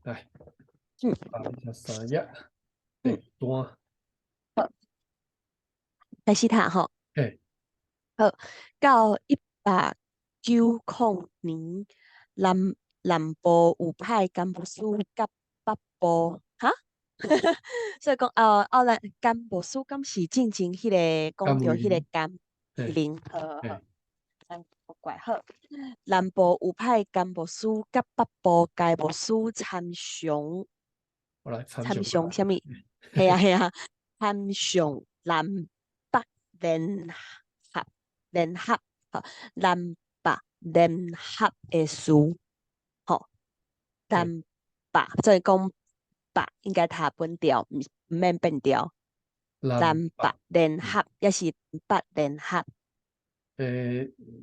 来，嗯，把一下三页，第嗯，一段，好，开始读吼。嘿，好，到1890年，南南部有派干部书甲北部，哈，所以讲，咱干部书敢是进前迄个讲着迄个甘为林，甘嘿，霖，好，嘿，咱不怪好。南部有派干部书甲北部该部书我来参详看，参详什么？系啊系啊，参详南北联合联合，吼，南北联合的事，吼，嘿，南北，所以讲北应该读本调，毋免变调。南北南北，嗯，联合，也是南北联合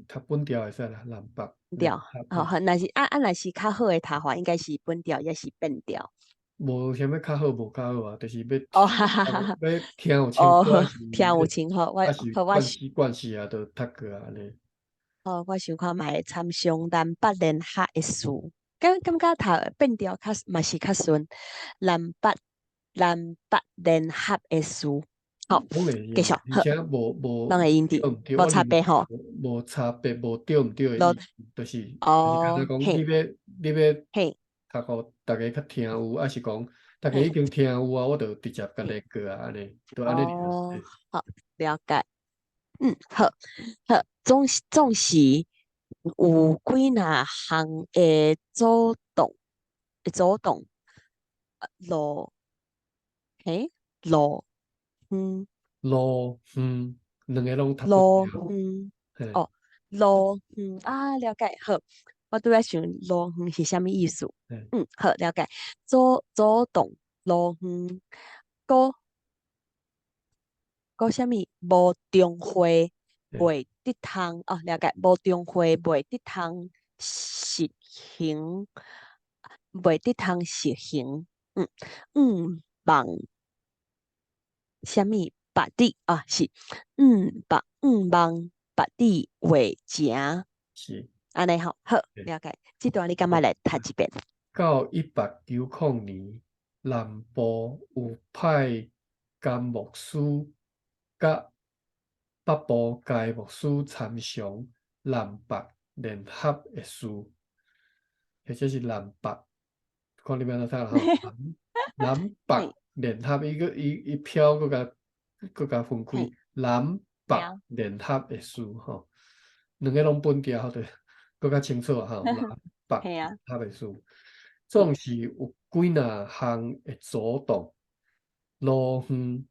读本调会使啦，南北联调，合，吼，嘿，若是若是较好的读法，应该是本调，也是变调。无啥物较好，无较好啊，就是要哦，哈哈哈哈，要听有清楚，哦，听有情吼，还是惯势啊，就读过啊，安尼。我想看卖参详南北联合的事，感觉读变调嘛是较顺，南北联合的事，好，拢会用的，继续好，而且无拢会用的，对毋对，无我认为差别吼，无差别，无对毋对的咯，意思，就是敢若哦，讲嘿，你要嘿，读互大家较听有，还是讲大家嘿，已经听有啊，我就直接甲你过啊，安尼，就安尼尔。哦，好，了解，好，好，总是有几若项的走动，路，嘿，路，嗯。路两个拢读不路了，远嘿，哦，路远了解好，我拄仔想路远是啥物意思？嘿，好了解，左动路远，过啥物？无中会嘿，袂得通哦，了解，无中会袂得通实行，袂得通实行，望啥物？白底是望白底为正。是，安尼好，好嘿，了解。这段你敢好。买来读一遍？到1890年，南部有派甘牧师甲北部该牧师参详南北联合的事，或者是南北，看你要怎读吼，南北嘿，联合，伊飘搁甲分开，嘿，南北嘿啊，联合的事吼，两个拢分调对，搁较清楚吼，南北嘿啊，联合的事。嗯总是有几若项会阻挡，路远，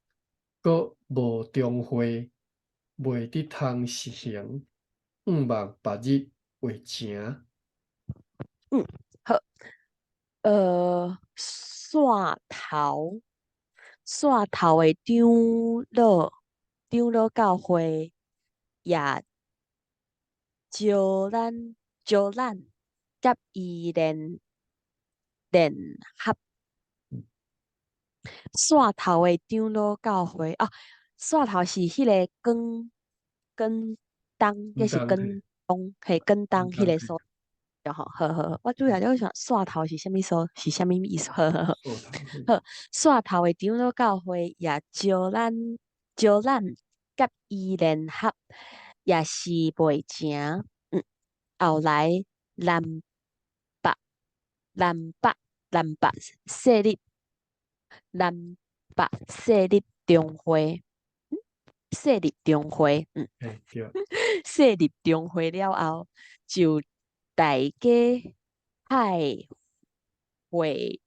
阁无中会，袂得通实行，望别日为晴。嗯，好。线头的长老教会也招咱甲伊联合线头的长老教会线头是迄个跟还是当嘿，跟当迄当嘿，个所就好，好，我主要就想线头是啥物所是啥物意思？数头嘿，好，线头的长老教会也招咱甲伊联合，也是袂成。后来南北南北南北设立南北中会，设立中会，嘿对，设立中会了后，就大家派会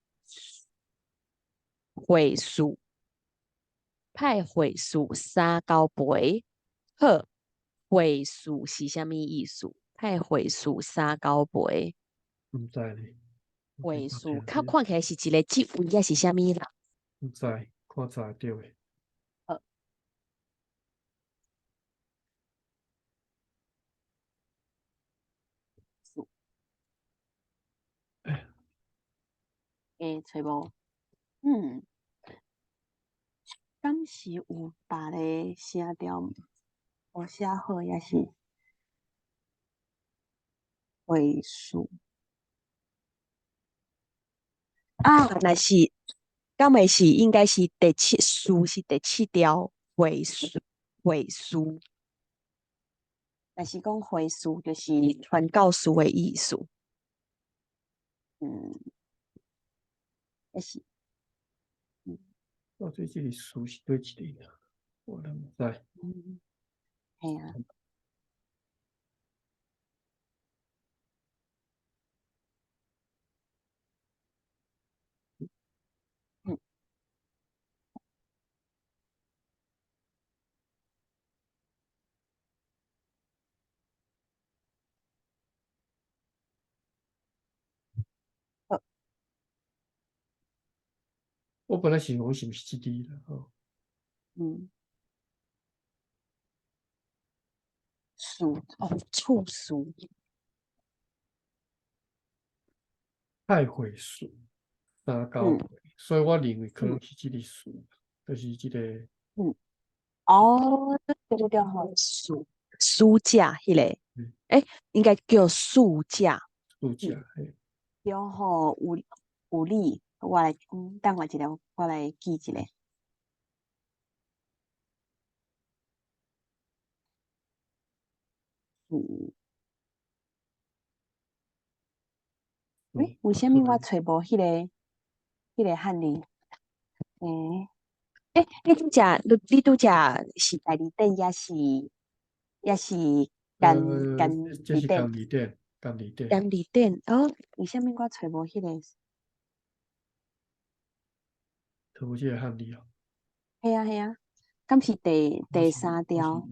会数3交陪。好，会数是啥物意思？派会数3交陪，毋知呢，袂会捌听过，数看起来是一个职位，还是啥物啦？毋知，看知着诶。好，数找无？嗯，敢是有别个声调无写好，也是会数？啊，那是，敢袂是应该是第七书是第七条回书回书，但是讲回书就是传教书的意思。嗯，也是，嗯到底这个书是对一个？我都唔知。嗯，系啊，嗯，好，我本来想讲是毋是这个啦，吼，嗯，书哦，处书，太会书三交嗯配，所以我认为可嗯能是这个书，就是这个嗯，哦，对对对，好，书架迄个，嗯诶，应该叫书架，书嗯，架嘿，对吼，有理，我来，等我一下，我来记一下，嗯。书诶，为什么我找无迄个汉字？诶你拄则你拄则是第二点，也是这是二点，甘利店，甘利店，甘二点哦？为什么我找无迄个？图这个汉字哦。系啊系啊，敢是第我是三条？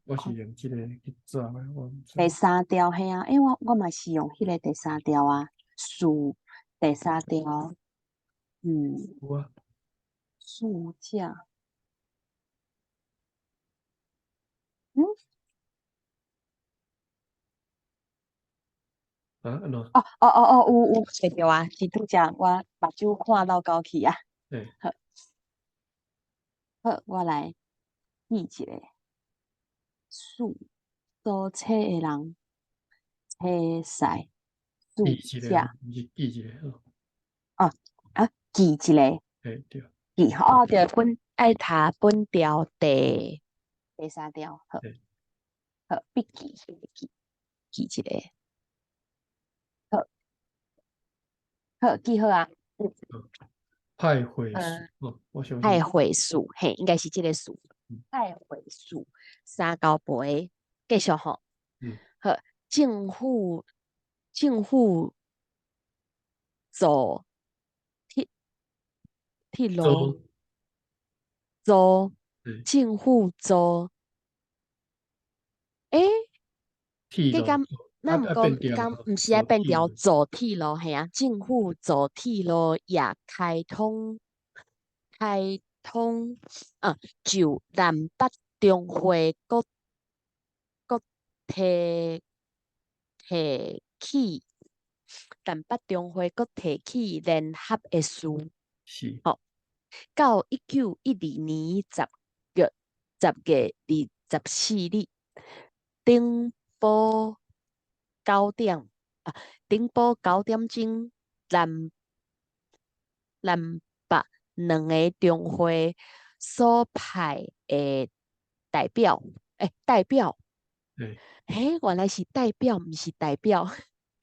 我看用这个去找的，我唔知。第三条系啊，因为我嘛是用迄个第三条啊，数第三条，嗯，有啊，数价，嗯，安怎？有找着啊，是拄则我目睭看到高去啊。诶，好，好，我来记一个数，租车的人，车驶，记数一个哦，价，毋是记一个哦，哦记一个，诶，对，记哦，对，爱读本条第三条，好，诶，好，笔记一个，好，好，记好啊，哦，派会书呃，哦，我相信，太会数，嘿，应该是这个数，嗯太会数，三交杯，继续吼，嗯，好，政府做铁铁路周，做诶，政府做，诶，计敢铁路，咱毋讲变调敢哦，毋是爱做变条铁路，做铁路系啊，政府做铁路也开通啊，就南北中华国提起南北中华国提起联合的事，是，吼、到1912年10月24日，顶晡九点顶晡9点钟，南北两个中会所派的代表，代表，诶原来是代表，毋是代表，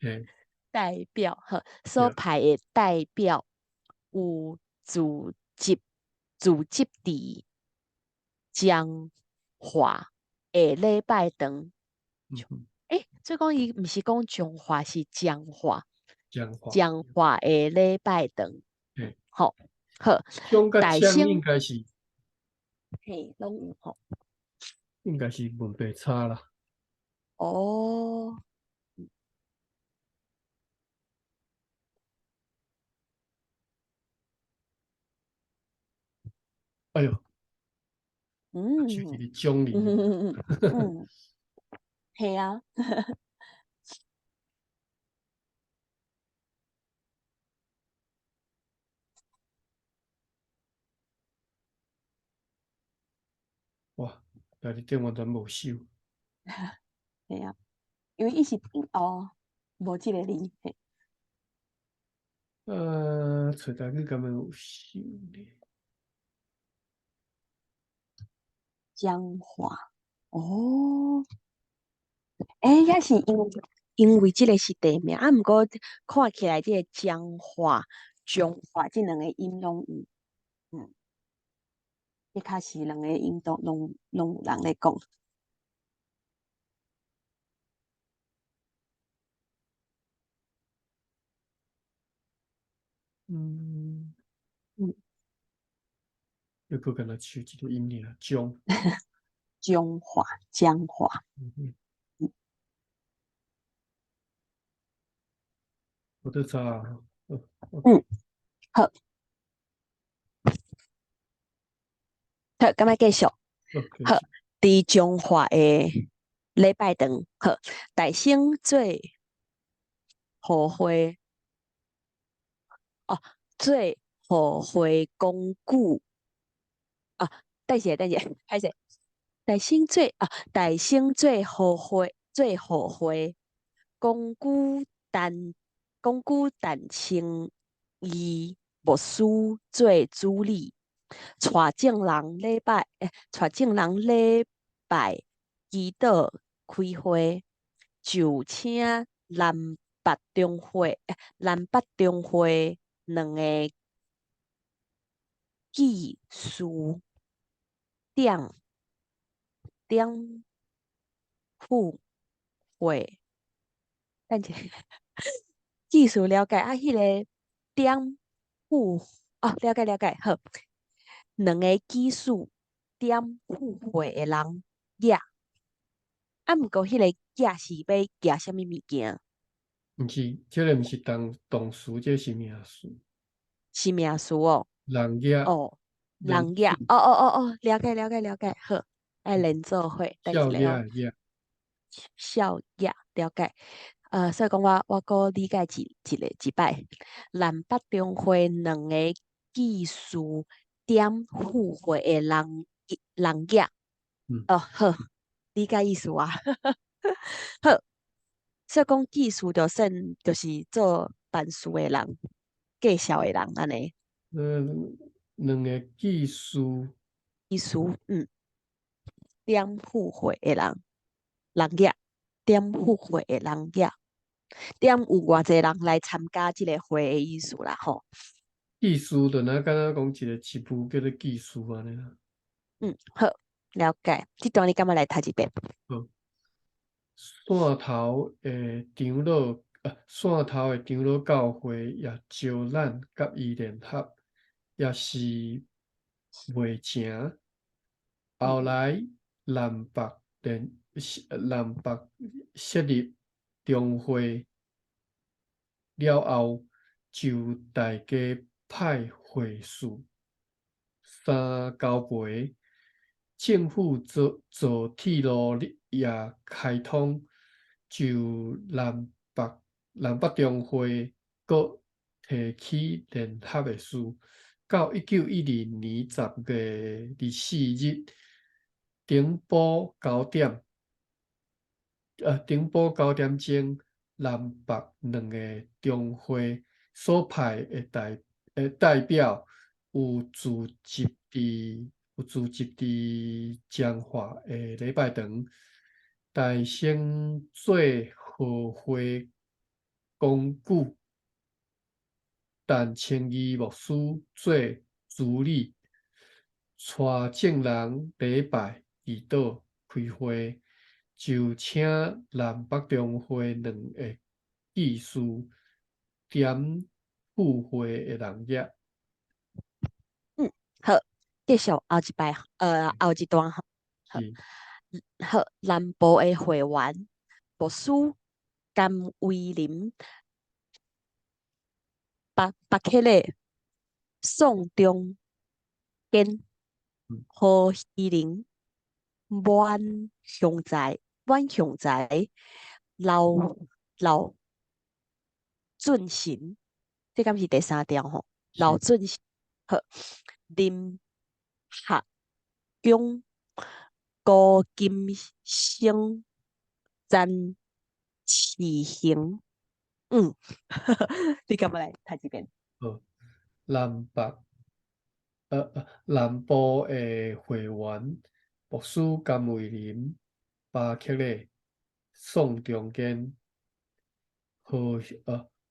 诶，代表呵，所对，派的代表有组织伫彰化下礼拜堂。嗯哼，所以讲伊毋是讲彰化，是彰化，讲话，彰化下礼拜堂。诶，好，好，枪甲枪大声嘿，拢有吼。应该是问题差啦，哦，哎哟，就是嗯个奖励啊，嗯，嘿啊，哇，但是电完全无收，嘿啊，因为伊是哦，无即个字，嘿，找台语敢若有想咧？僵化。哦，诶，也是因为这个是地名啊，毋过看起来这个僵化这两个音拢有，嗯，一开始两个音拢有人咧讲，嗯，嗯，又搁敢若取一个音尔，将，僵化，嗯，嗯我都知啊，嗯，好，好，咁么继续，OK，好，伫彰化诶礼拜堂，好，大仙做互会哦，做互会公具啊，等一下，歹势。大星最后悔，公姑但公姑但清伊牧师做主理，带众人礼拜祈祷开会，就请南北中会两个技术点点副会。等者技术了解啊，迄、个点互哦，了解，好，两个技术点互惠的人举，啊，毋过迄个举是要举什么物件？毋是，这个毋是动词，这是名词。是名词哦，人业哦，人举，人数了解，好，爱连做伙，等一少下哦，业业，少举了解。所以讲我个理解一摆，南北中会两个技术点互惠的人业，嗯，哦，好，理解意思啊。好，所以讲技术就是做办事的人，介绍的人安尼。两个技术技术，点互惠的人业，点互惠的人业，点有偌济人来参加即个会的意思啦，吼。技术就那敢若讲一个词步叫做技术安尼啦。好，了解。这段你干嘛来读一遍？好，线头的长老，线头的长老教会也招咱甲伊联合，也是袂成。后嗯来南北南北设立中会了后，就大家派会士三交陪，政府做铁路也开通，就南北中会各提起联合的事。到1912年10月24日，顶埔9点钟，南北两个中会所派的代表有聚集伫彰化的礼拜堂，大先做和会公具，但青衣牧师做主理，带众人礼拜祈祷开会，就请南北中会两个技术点赴会的人业。嗯，好，继续后一段哈。好，是，好，南部的会员，牧师甘威廉、巴克勒、宋仲坚、嗯，何希林、阮雄才、刘刘俊贤，这敢是第三条吼。刘是，俊贤，好，林学勇、高金生、詹启行，嗯，你干嘛来读这边？好，南北南部的会员牧师甘为林巴克勒宋中间何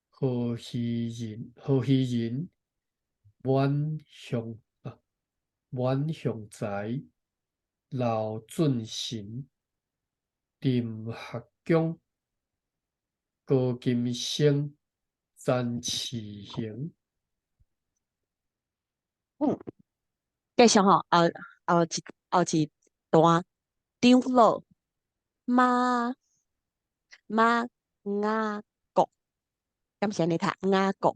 何希人阮向阮向才刘俊臣林学忠高金生詹启贤。嗯，继续吼，后一段长老马马雅各，感谢你读雅各，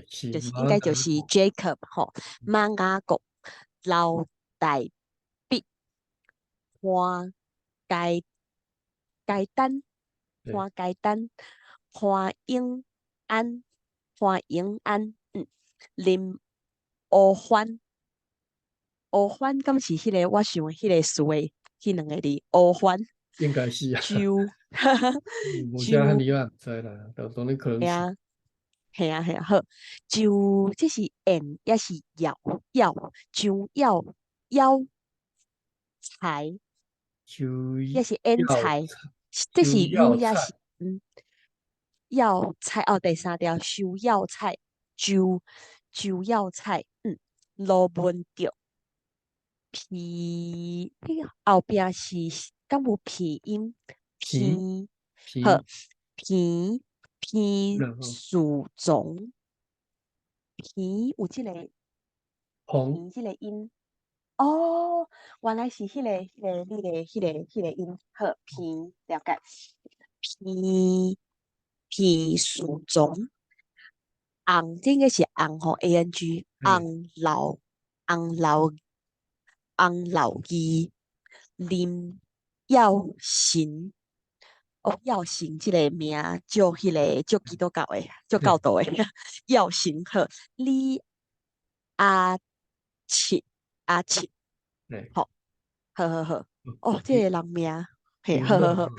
是就是应马该就是 雅各，Jacob 吼，马雅各老大必花该该丹对，花该丹花永安花永安，林欧欢欧欢，敢是迄个我想迄个词诶，迄两个字欧欢应该是啊。就我家汉就你也唔知啦，当然可能是系啊系啊系啊好，就这是燕也是药就药材就也是燕要菜，这是就有也要菜，是药菜哦，第三条收药菜，就药菜，罗文着皮，迄个后壁是敢有皮音片皮，好片，皮然后树种皮有红这个音哦，原来是迄个音，好皮了解皮树种。红，这应该是红吼，ang，诶红老红老义，林耀神，哦，耀神这个名，叫基督教的，叫教对导的，耀神好，李阿七阿七，对，好，好，哦，这张个人名，嘿，好，长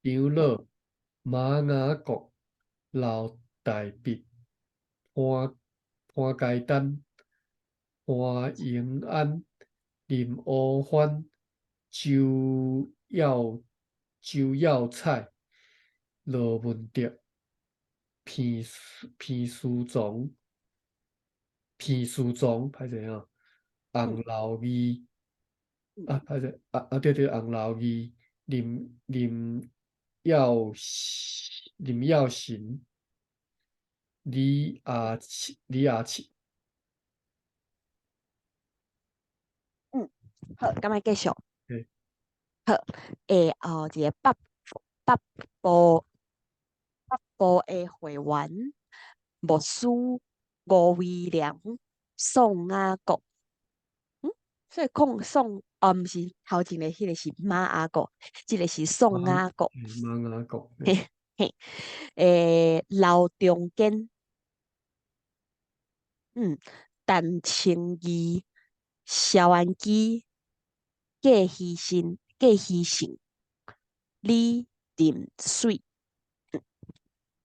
嘿，乐马雅各老大毕潘佳丹潘永安林欧欢周耀周耀彩罗文德片书总片书总，歹势啊，嗯红楼义嗯歹势对，红楼义林耀林耀行李亚七，嗯，好，咁咪继续。对好，后一个北部的会员，牧师吴威廉、宋雅各，所以毋是头前的迄个是马雅各，这个是宋雅各，马雅各，嘿嘿，刘中坚，陈清义、萧安基、葛希信、李林水，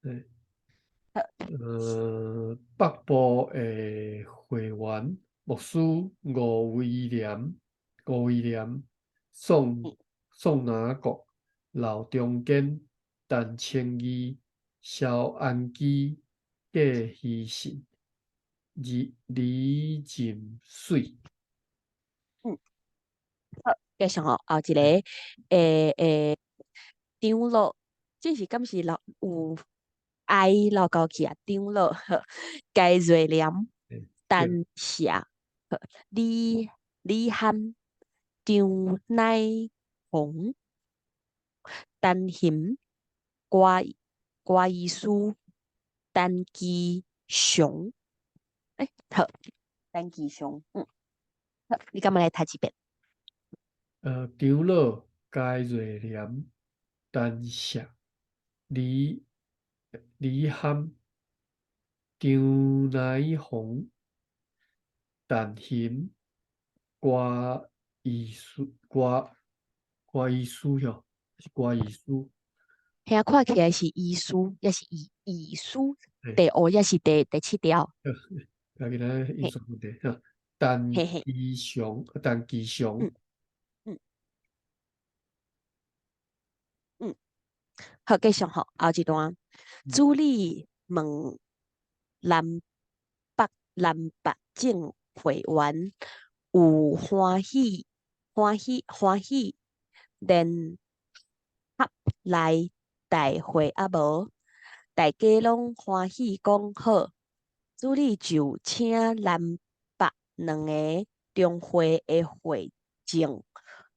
对。北部的会员牧师吴威廉、宋嗯宋雅各、刘中坚、陈清义、萧安基、葛希信、李金水。嗯。加上后一个长老，这是敢是有爱老高去啊？长老该瑞廉、对，丹霞、李汉、张乃红、丹հիմ、瓜瓜医师、丹基雄，好，丹基雄，好，你干嘛来读一遍？长老该瑞廉、陈谢、李李涵、张乃红、陈hình、瓜艺术、瓜艺术哟，是瓜艺术。遐看起来是遗书，也是遗书，嘿，第五也是第七条。家己咱艺嘿，术问题哈。但嘿嘿，其上，但其上，嗯嗯嗯，好，继续吼，后一段。嗯，朱莉问南北证会员有欢喜联合来大会啊无？大家拢欢喜讲好。朱莉就请南北两个中会的会证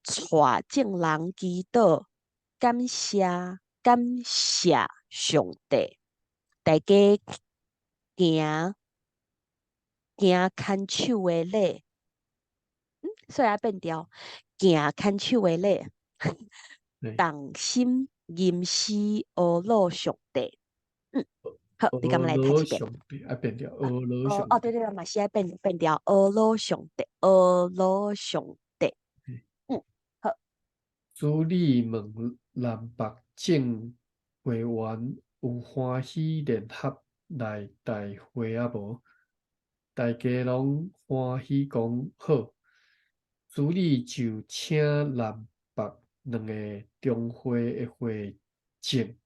带证人祈祷，感谢上帝。大家行行牵手的礼，所以要变调，行牵手的礼，嘿，同心吟诗阿鲁上帝。嗯，好，你敢俄们来读一遍？罗上帝啊，变掉俄罗上对帝。对对，嘛是要变调，阿鲁上帝，阿鲁上帝。嘿，嗯，好，主理问南北证会员有欢喜联合来大会啊无？大家拢欢喜讲好。主理就请南北两个中会的会证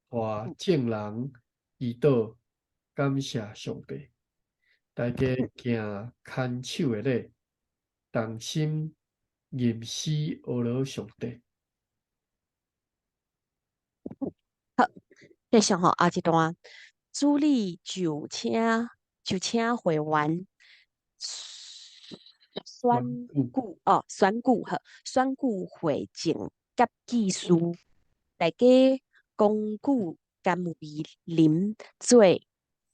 和嗯证人祈祷，感谢上帝。大家嗯行牵手的礼，同心吟诗阿罗上帝。嗯，好，继续吼，后一段。主理就请会员顽选固，选举会证甲技术，大家讲句甘为啉做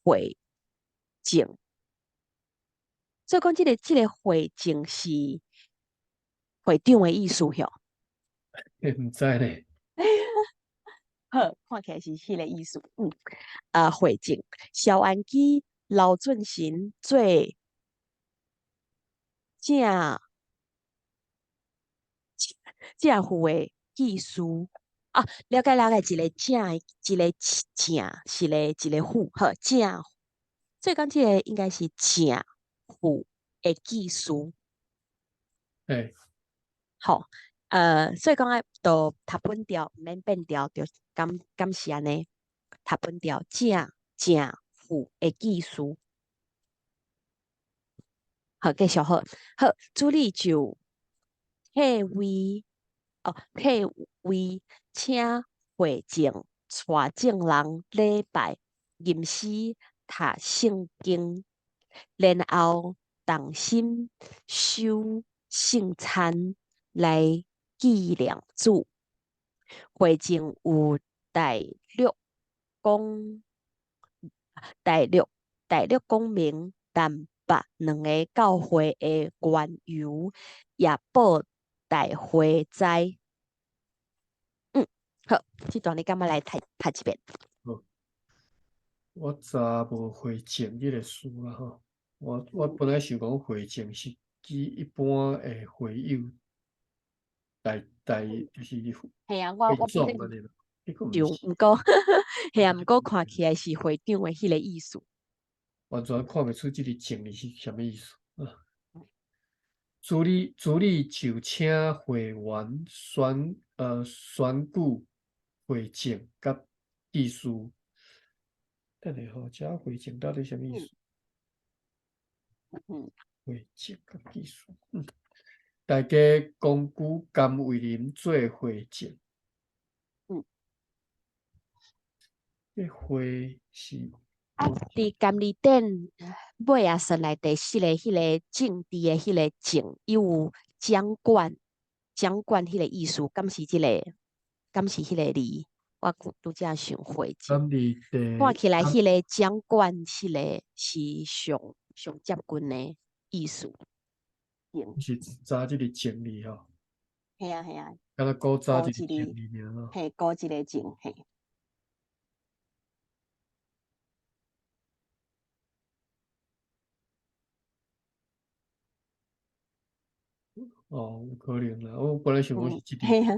会证。所以讲，这个会证是会长的意思哟。毋知咧。好，看起来是迄个意思。会证萧安基、刘俊贤做正正副的技术啊，了解，一个正的，一个正是一个副，好正，所以讲这个应该是正副的技术。诶，好，所以讲爱都读本调，毋免变调，就是安尼，读本调正副的技术。好，继续好，好，主理就退位退位，请会证带证人礼拜吟诗读圣经，然后同心修圣餐来纪念主。会证有大陆讲大陆讲明南北两个教会的缘由，也报大会知。嗯，好，这段你干嘛来读一遍？好，我查无回证这个事啦吼。我嗯，本来想讲回证是指一般的会友大嗯，就是系啊，我会我不得众安尼咯。迄个毋就是，毋过，系啊，毋过看起来是会长的迄个意思。完全看袂出这个证是啥物意思啊。主理就请会员选举会证甲技术。等下吼，这会证到底啥物意嗯思？嗯会证甲技术。大家公举甘为啉做会证，嗯。这会是啊，伫监理店尾啊，身内第迄个政治的迄个政，伊有掌管迄个意思，敢是敢是迄个字？我拄则想会证，甘你的看起来甘迄个掌管迄个是上接近的意思。证，是查这个证理吼，系啊，敢若古早一个高一个，证理尔吼。高一个证，嘿。哦，有可能啦。我本来想讲是这个，嘿啊，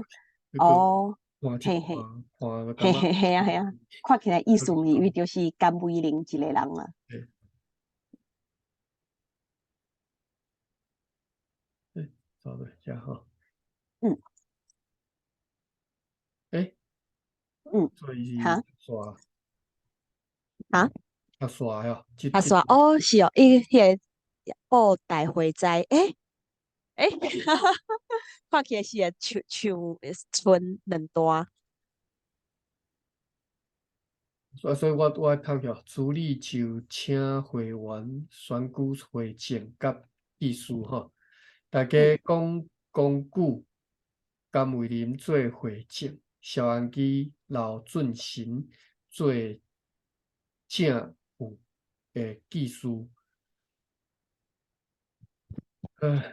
那个哦。看即嘿嘿段，看个感嘿觉，嘿嘿啊嘿啊，看起来意思以为就是甘为零一个人啦。对，对，找了一下哈，嗯诶，嗯，所以是哈啊，刷呀，他说哦是哦，迄个布袋花栽，诶，看起来是个像两段，所以我读了处理就请会员选举会证甲技术吼，大嗯家讲句甘为林做会证，萧安基刘俊臣做正副的技术，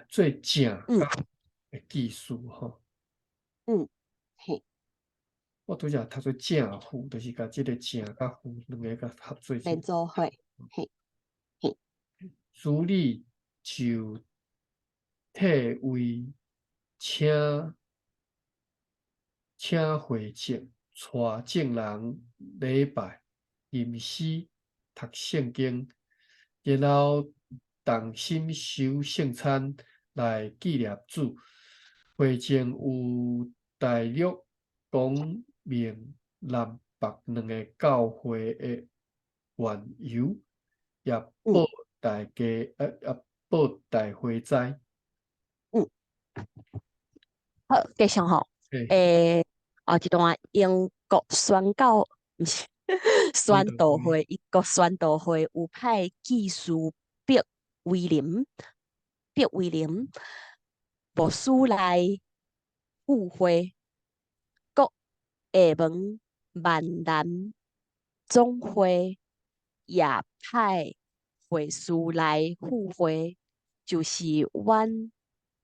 做正嗯甲的技术吼。嗯，嘿，我拄则读做正负，就是甲即个正甲负两个甲合做连一个。做会，嘿嘿，处理就替为请会证带证人礼拜吟诗读圣经，然后同心收圣餐来纪念主。会证有大略讲明南北两个教会的缘由，也嗯报大家也报大会知。嗯，好，继续吼，诶，诶，一段英国宣教，毋是回宣答会道会，英国宣道会有派技术毕威廉，毕威廉牧师来赴会，国下门万南总会也派会师来赴会，就是阮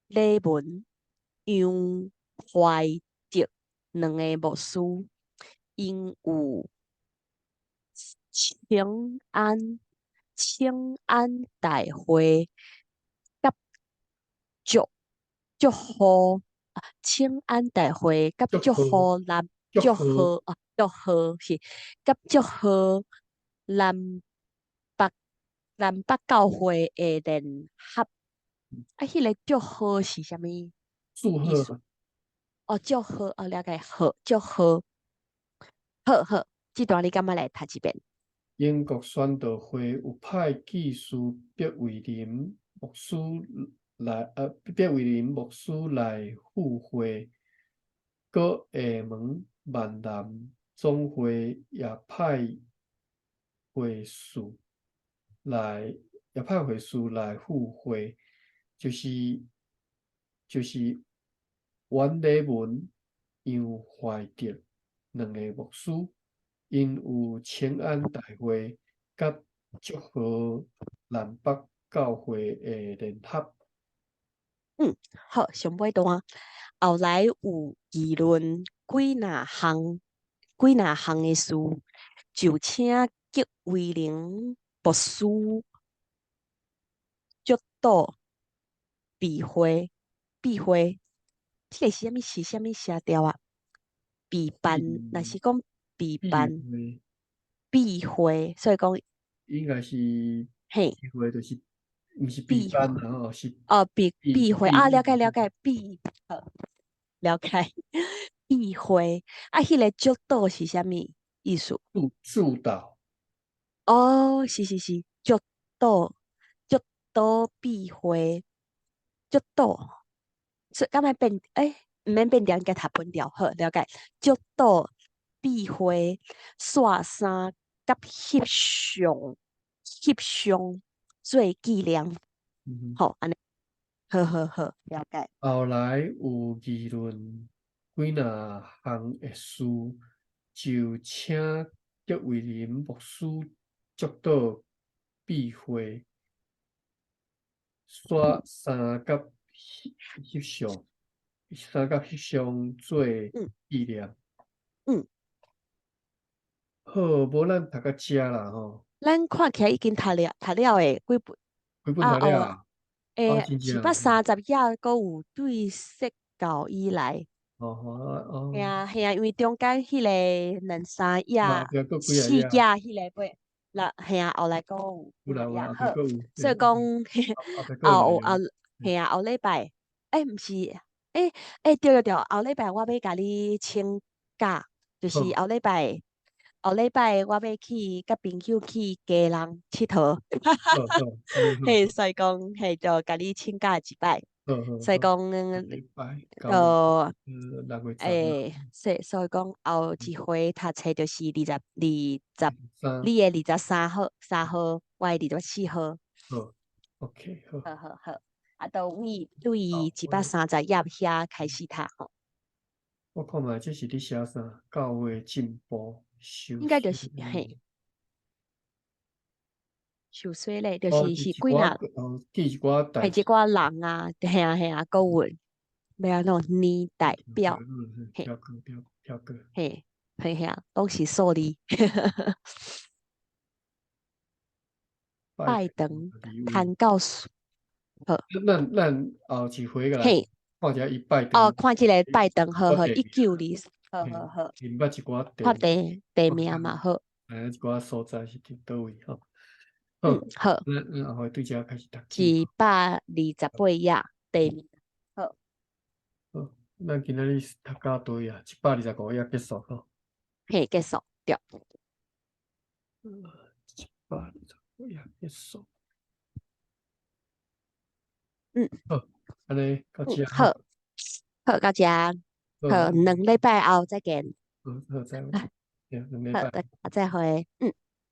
礼文、杨怀德两个牧师，因有请安大会甲祝祝贺请安大会甲祝祝贺贺南祝祝贺贺祝贺是甲祝贺南北教会的联合迄个祝贺是啥物意思？祝贺哦，祝贺了解贺祝贺好好，这段你敢要来读一遍？英国宣道会有派技师毕威廉牧师毕威廉牧师来赴会，搁下门万南总会也派会士来，赴会，就是阮礼文、杨怀德两个牧师，因有请安大会甲祝贺南北教会的联合。嗯，好，上尾段后来有议论几若项的事，就请吉威廉博士接到避讳，避讳，这个是啥物写调啊？避办，若避是讲避避办讳避讳，所以讲应该是嘿，避讳，就是毋是避避讳班啦吼，是避讳啊，了解了避解，好了解避讳啊，迄个接到是啥物意思？助导。哦，是，足避讳，足岛，是敢若变毋免变调，应该读本调，好了解。足岛避讳刷衫甲翕相做纪念，嗯好安尼，好，了解。后来有议论几若项的事，就请吉威廉牧师接到避讳，刷翕相做嗯纪念。嗯，好，无咱读到遮啦吼，咱看起来已经读了诶，几本几本啊？读了啊，真正730页，搁有对说教以来。哦，嘿啊嘿啊，因为中间迄个两三页、嘛后壁佫几啊页，四页迄个尾，那嘿啊后来讲有几啊页有啦有啦，后壁好，佫有，所以讲后壁佫有内后容，嘿啊后礼拜，毋是，对对对，后礼拜我要甲你请假，就是好，后礼拜我要去甲朋友去家人佚佗，好好，安尼好，嘿，所以讲嘿就甲你请假一摆，好好好，所以讲一礼拜9月呃。6月15所以讲后一回读册就是二十，三，你的23号，我的24号，好，OK，好，好好好，啊，都为好，130页遐开始读吼，我看卖这是你写啥？教会进步修应该就书是嘿，受水咧，就哦，是记一几若，寡记一寡代志，系一寡人啊，嘿啊嘿啊，古文，要那种年代表，嘿跳过跳过，嘿嘿嘿啊，都是数字，拜登拜登礼物。谈告诉，好，咱后一回个来嘿。看一下伊拜哦，登看即个拜登，好好，我第名，好好嘿，好，伊捌一寡看名，第我看名嘛，好，一寡所在是伫倒位吼。好，好，咱后对遮开始读经吼。128页，第名，好，好，咱今仔日读到倒位啊，125页结束吼。嘿，结束，对，125页结束。嗯好，安尼到遮好，吼。好，到遮，好，好，2礼拜后再见，好，再会，啊两礼好，拜。再会，